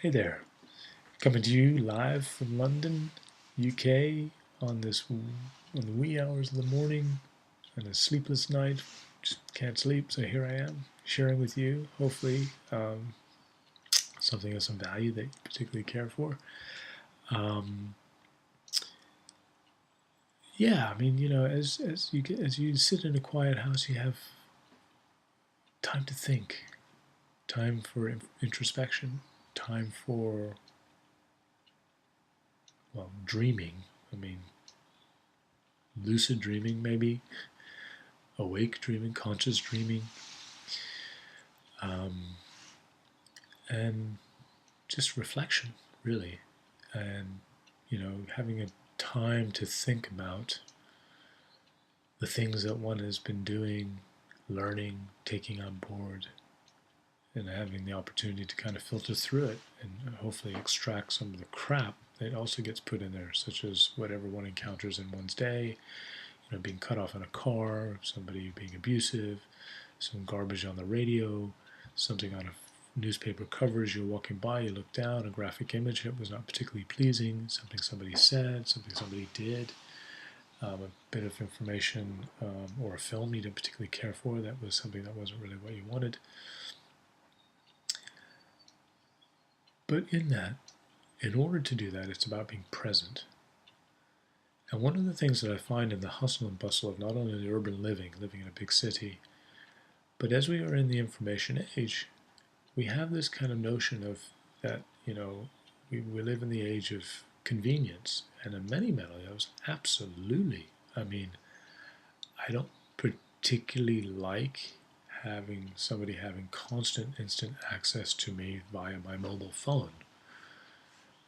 Hey there, coming to you live from London, UK, on the wee hours of the morning, on a sleepless night. Just can't sleep, so here I am sharing with you. Hopefully, something of some value that you particularly care for. Um, yeah, I mean, as you sit in a quiet house, you have time to think, time for introspection, time for dreaming. I mean, lucid dreaming maybe, awake dreaming, conscious dreaming, um, and just reflection, really, and having a time to think about the things that one has been doing, learning, taking on board, and having the opportunity to kind of filter through it and hopefully extract some of the crap that also gets put in there, such as whatever one encounters in one's day, being cut off in a car, somebody being abusive, some garbage on the radio, something on a newspaper cover as you're walking by, you look down, a graphic image that was not particularly pleasing, something somebody said, something somebody did, a bit of information or a film you didn't particularly care for that was something that wasn't really what you wanted. But in that, in order to do that, it's about being present. And one of the things that I find in the hustle and bustle of not only the urban living in a big city, but as we are in the information age, we have this kind of notion of that, we live in the age of convenience. And in many areas, absolutely. I mean, I don't particularly like having somebody having constant instant access to me via my mobile phone.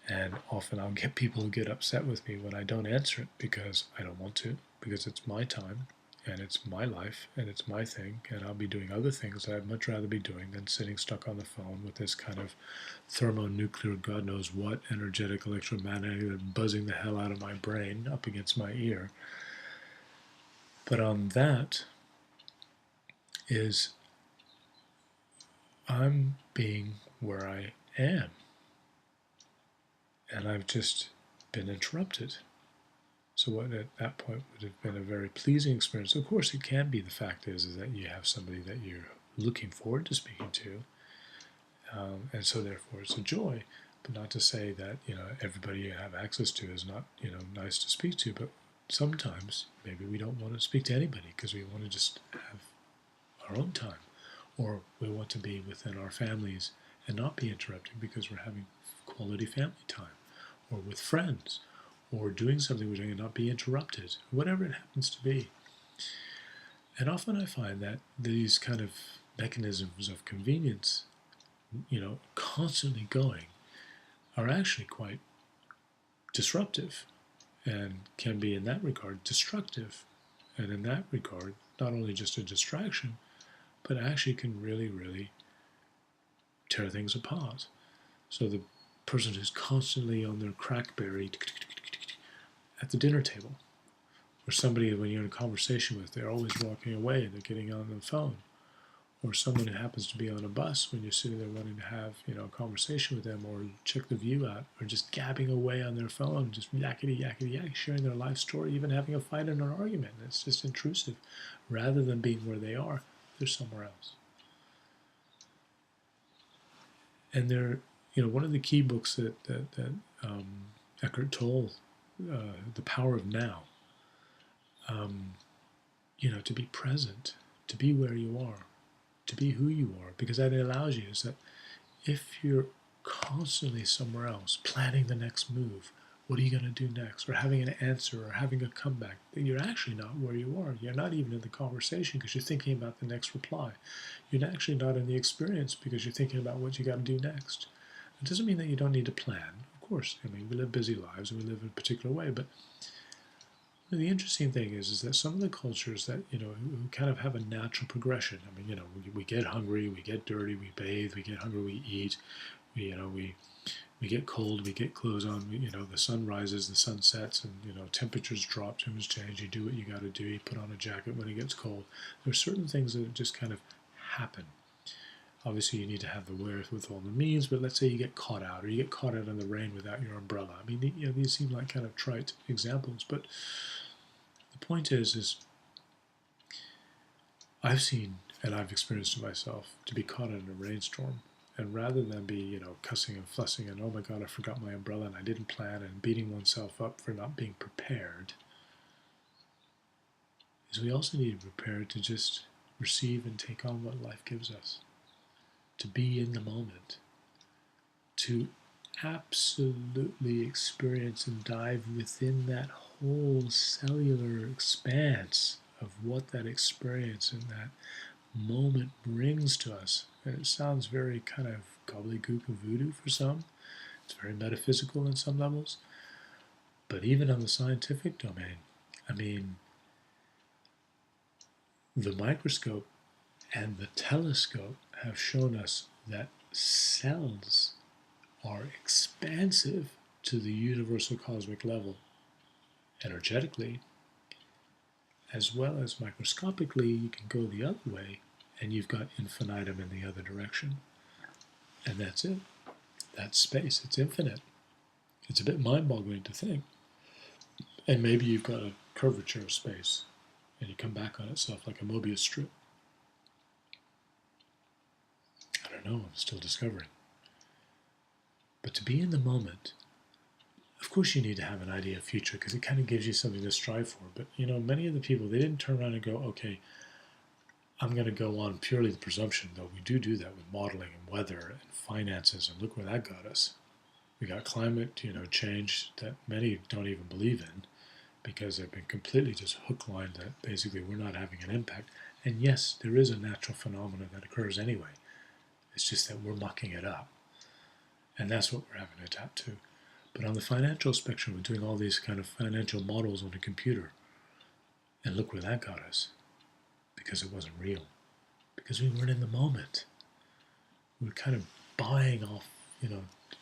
And often I'll get people who get upset with me when I don't answer it because I don't want to, because it's my time and it's my life and it's my thing, and I'll be doing other things that I'd much rather be doing than sitting stuck on the phone with this kind of thermonuclear, God knows what, energetic electromagnetic buzzing the hell out of my brain up against my ear. But on that is I'm being where I am, and I've just been interrupted. So what at that point would have been a very pleasing experience. Of course, it can be. The fact is that you have somebody that you're looking forward to speaking to, and so therefore it's a joy. But not to say that everybody you have access to is not nice to speak to. But sometimes maybe we don't want to speak to anybody because we want to just have our own time, or we want to be within our families and not be interrupted because we're having quality family time, or with friends, or doing something we're doing and not be interrupted, whatever it happens to be. And often I find that these kind of mechanisms of convenience, constantly going, are actually quite disruptive and can be in that regard destructive. And in that regard, not only just a distraction, but actually can really, really tear things apart. So the person who's constantly on their crackberry at the dinner table, or somebody when you're in a conversation with, they're always walking away and they're getting on the phone, or someone who happens to be on a bus when you're sitting there wanting to have a conversation with them or check the view out, or just gabbing away on their phone, just yakety yakety yak, sharing their life story, even having a fight and an argument. It's just intrusive. Rather than being where they are, they're somewhere else. And they're, one of the key books that Eckhart Tolle, The Power of Now, to be present, to be where you are, to be who you are, because that allows you is that if you're constantly somewhere else, planning the next move, what are you going to do next, or having an answer, or having a comeback, then you're actually not where you are. You're not even in the conversation because you're thinking about the next reply. You're actually not in the experience because you're thinking about what you got to do next. It doesn't mean that you don't need to plan. Of course, I mean, we live busy lives and we live in a particular way, but the interesting thing is that some of the cultures that who kind of have a natural progression. I mean, we get hungry, we get dirty, we bathe, we get hungry, we eat, we get cold, we get clothes on. The sun rises, the sun sets, and temperatures drop, temperatures change. You do what you got to do. You put on a jacket when it gets cold. There are certain things that just kind of happen. Obviously, you need to have the wherewithal, the means, but let's say you get caught out, or you get caught out in the rain without your umbrella. I mean, these seem like kind of trite examples, but the point is I've seen and I've experienced it myself to be caught in a rainstorm, and rather than be, cussing and fussing and, oh my God, I forgot my umbrella and I didn't plan, and beating oneself up for not being prepared, is we also need to be prepared to just receive and take on what life gives us, to be in the moment, to absolutely experience and dive within that whole cellular expanse of what that experience and that moment brings to us. And it sounds very kind of gobbledygook and voodoo for some. It's very metaphysical in some levels. But even on the scientific domain, I mean, the microscope and the telescope have shown us that cells are expansive to the universal cosmic level, energetically, as well as microscopically. You can go the other way, and you've got infinitum in the other direction. And that's it. That's space. It's infinite. It's a bit mind-boggling to think. And maybe you've got a curvature of space, and you come back on itself like a Mobius strip. I don't know. I'm still discovering. But to be in the moment, of course you need to have an idea of future, because it kind of gives you something to strive for. But, many of the people, they didn't turn around and go, okay, I'm going to go on purely the presumption, though we do that with modeling and weather and finances, and look where that got us. We got climate, change that many don't even believe in, because they've been completely just hook-lined that basically we're not having an impact. And yes, there is a natural phenomenon that occurs anyway. It's just that we're mucking it up. And that's what we're having to adapt to. But on the financial spectrum, we're doing all these kind of financial models on a computer. And look where that got us. Because it wasn't real. Because we weren't in the moment. We were kind of buying off,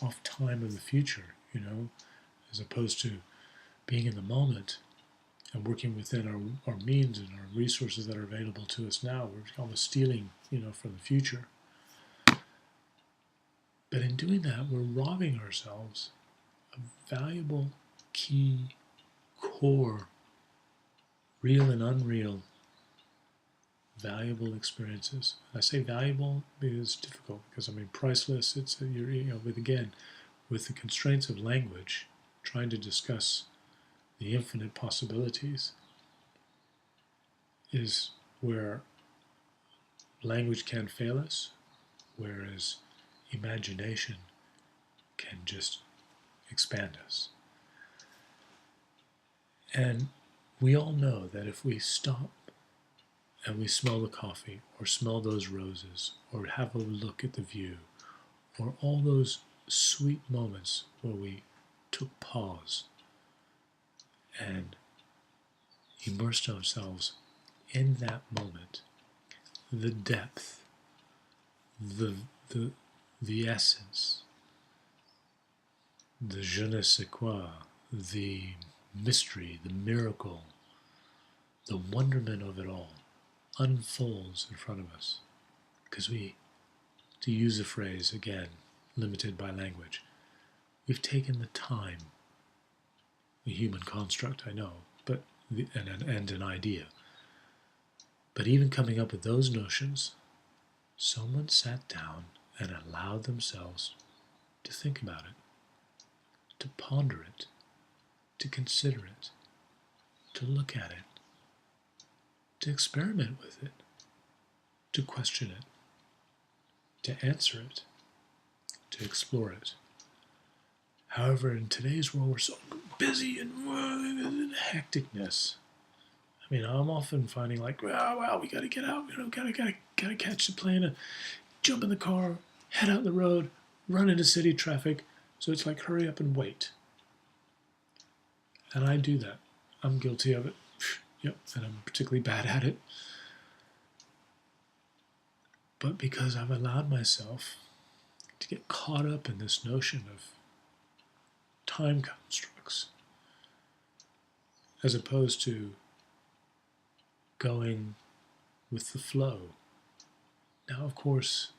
off time of the future, as opposed to being in the moment and working within our means and our resources that are available to us now. We're almost stealing, from the future. But in doing that, we're robbing ourselves of valuable, key, core, real and unreal, valuable experiences. I say valuable because it's difficult, because priceless. It's with again, with the constraints of language, trying to discuss the infinite possibilities is where language can fail us, whereas imagination can just expand us. And we all know that if we stop and we smell the coffee, or smell those roses, or have a look at the view, or all those sweet moments where we took pause and immersed ourselves in that moment, the depth, the essence, the je ne sais quoi, the mystery, the miracle, the wonderment of it all unfolds in front of us. Because we, to use a phrase, again, limited by language, we've taken the time, a human construct, I know, but and an idea. But even coming up with those notions, someone sat down and allowed themselves to think about it, to ponder it, to consider it, to look at it, to experiment with it, to question it, to answer it, to explore it. However, in today's world, we're so busy and in hecticness. I'm often finding like, wow, we gotta get out, gotta catch the plane, and jump in the car, head out the road, run into city traffic. So it's like, hurry up and wait. And I do that. I'm guilty of it. Yep, and I'm particularly bad at it. But because I've allowed myself to get caught up in this notion of time constructs, as opposed to going with the flow. Now, of course,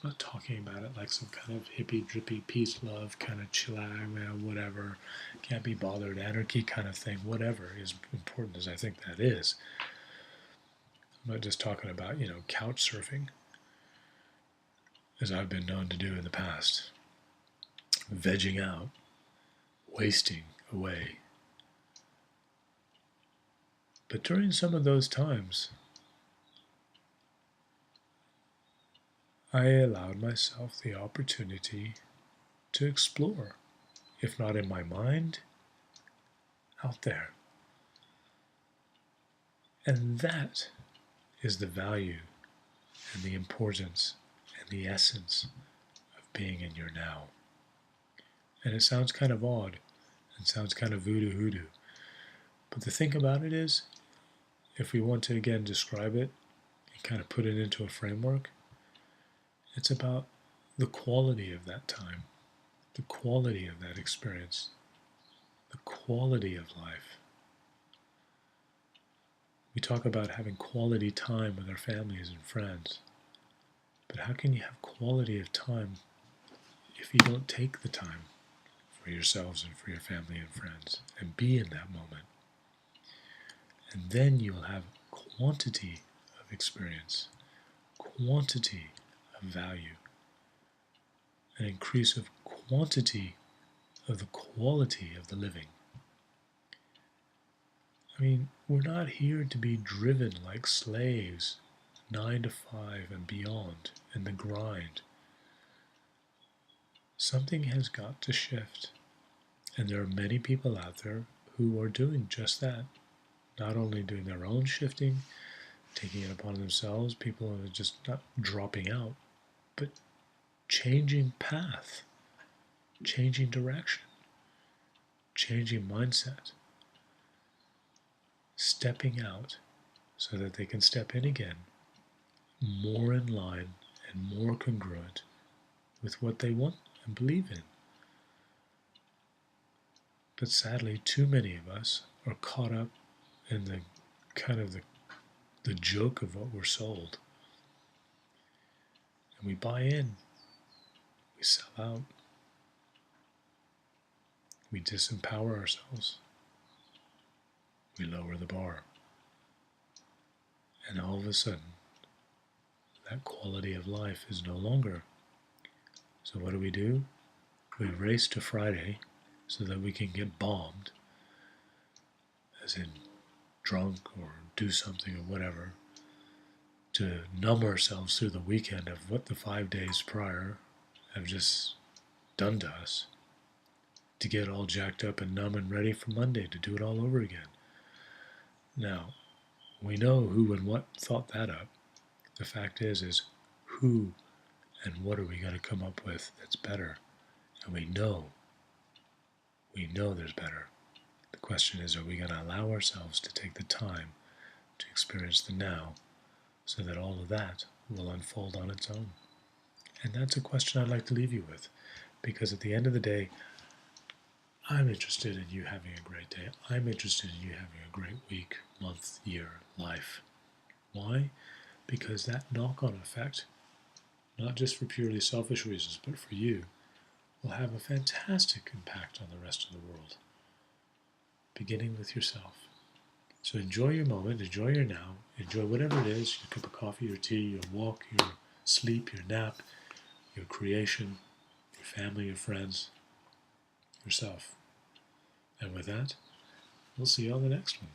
I'm not talking about it like some kind of hippy drippy peace love kind of chill out, whatever, can't be bothered anarchy kind of thing, whatever, as important as I think that is. I'm not just talking about, couch surfing, as I've been known to do in the past, vegging out, wasting away. But during some of those times, I allowed myself the opportunity to explore, if not in my mind, out there. And that is the value and the importance and the essence of being in your now. And it sounds kind of odd and sounds kind of voodoo hoodoo. But the thing about it is, if we want to again describe it and kind of put it into a framework, it's about the quality of that time, the quality of that experience, the quality of life. We talk about having quality time with our families and friends, but how can you have quality of time if you don't take the time for yourselves and for your family and friends and be in that moment? And then you will have quantity of experience, quantity of value, an increase of quantity of the quality of the living. I mean, we're not here to be driven like slaves, 9 to 5 and beyond, in the grind. Something has got to shift. And there are many people out there who are doing just that. Not only doing their own shifting, taking it upon themselves, people are just not dropping out, but changing path, changing direction, changing mindset, stepping out so that they can step in again, more in line and more congruent with what they want and believe in. But sadly, too many of us are caught up in the kind of the joke of what we're sold. And we buy in, we sell out, we disempower ourselves, we lower the bar. And all of a sudden, that quality of life is no longer. So what do? We race to Friday so that we can get bombed, as in drunk or do something or whatever, to numb ourselves through the weekend of what the 5 days prior have just done to us, to get all jacked up and numb and ready for Monday to do it all over again. Now, we know who and what thought that up. The fact is who and what are we going to come up with that's better? And we know there's better. The question is, are we going to allow ourselves to take the time to experience the now so that all of that will unfold on its own? And that's a question I'd like to leave you with, because at the end of the day, I'm interested in you having a great day. I'm interested in you having a great week, month, year, life. Why? Because that knock-on effect, not just for purely selfish reasons, but for you, will have a fantastic impact on the rest of the world, beginning with yourself. So enjoy your moment, enjoy your now, enjoy whatever it is, your cup of coffee, your tea, your walk, your sleep, your nap, your creation, your family, your friends, yourself. And with that, we'll see you on the next one.